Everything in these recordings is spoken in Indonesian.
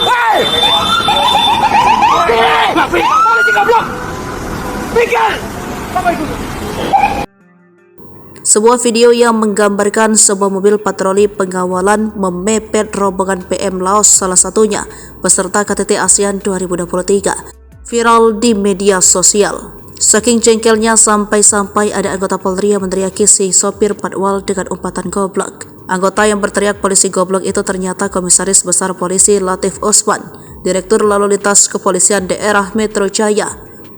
Hei! Polisi goblok! Pikir! Apa itu? Sebuah video yang menggambarkan sebuah mobil patroli pengawalan memepet rombongan PM Laos salah satunya peserta KTT ASEAN 2023 viral di media sosial. Saking jengkelnya sampai-sampai ada anggota Polri yang meneriaki si sopir patwal dengan umpatan goblok. Anggota yang berteriak polisi goblok itu ternyata Komisaris Besar Polisi Latif Osman, Direktur Lalu Lintas Kepolisian Daerah Metro Jaya,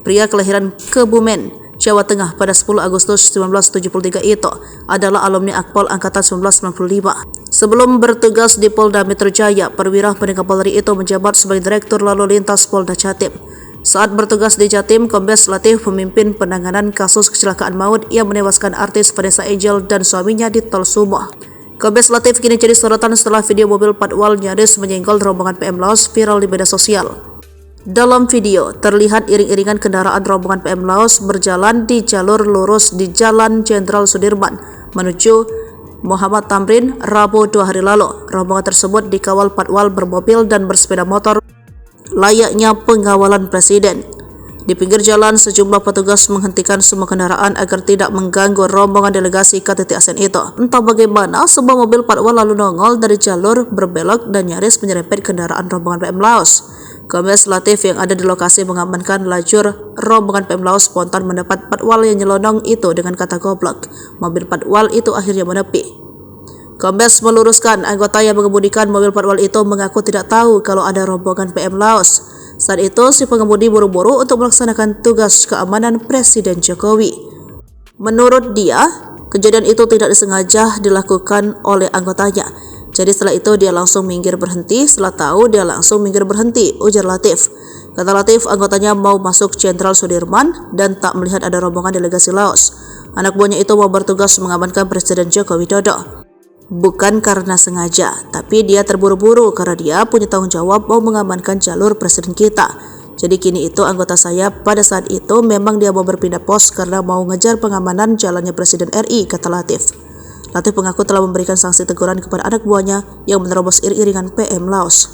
pria kelahiran Kebumen, Jawa Tengah pada 10 Agustus 1973 itu adalah alumni Akpol Angkatan 1995. Sebelum bertugas di Polda Metro Jaya, perwira penegak Polri itu menjabat sebagai Direktur Lalu Lintas Polda Jatim. Saat bertugas di Jatim, Kombes Latif memimpin penanganan kasus kecelakaan maut yang menewaskan artis Vanessa Angel dan suaminya di Tol Sumoh. Kombes Latif kini jadi sorotan setelah video mobil patwal nyaris menyenggol rombongan PM Laos viral di media sosial. Dalam video, terlihat iring-iringan kendaraan rombongan PM Laos berjalan di jalur lurus di Jalan Jenderal Sudirman menuju Muhammad Tamrin Rabu 2 hari lalu. Rombongan tersebut dikawal patwal bermobil dan bersepeda motor layaknya pengawalan presiden. Di pinggir jalan, sejumlah petugas menghentikan semua kendaraan agar tidak mengganggu rombongan delegasi KTT ASEAN itu. Entah bagaimana, sebuah mobil patwal lalu nongol dari jalur berbelok dan nyaris menyerempet kendaraan rombongan PM Laos. Kombes Latif yang ada di lokasi mengamankan lajur rombongan PM Laos spontan mendapat patwal yang nyelonong itu dengan kata goblok. Mobil patwal itu akhirnya menepi. Kombes meluruskan, anggota yang mengemudikan mobil patwal itu mengaku tidak tahu kalau ada rombongan PM Laos. Saat itu, si pengemudi buru-buru untuk melaksanakan tugas keamanan Presiden Jokowi. Menurut dia, kejadian itu tidak disengaja dilakukan oleh anggotanya. Jadi setelah itu dia langsung minggir berhenti, setelah tahu dia langsung minggir berhenti, ujar Latif. Kata Latif, anggotanya mau masuk Jenderal Sudirman dan tak melihat ada rombongan delegasi Laos. Anak buahnya itu mau bertugas mengamankan Presiden Joko Widodo. Bukan karena sengaja, tapi dia terburu-buru karena dia punya tanggung jawab mau mengamankan jalur presiden kita. Jadi kini itu anggota saya pada saat itu memang dia mau berpindah pos karena mau ngejar pengamanan jalannya Presiden RI, kata Latif. Latif mengaku telah memberikan sanksi teguran kepada anak buahnya yang menerobos iring-iringan PM Laos.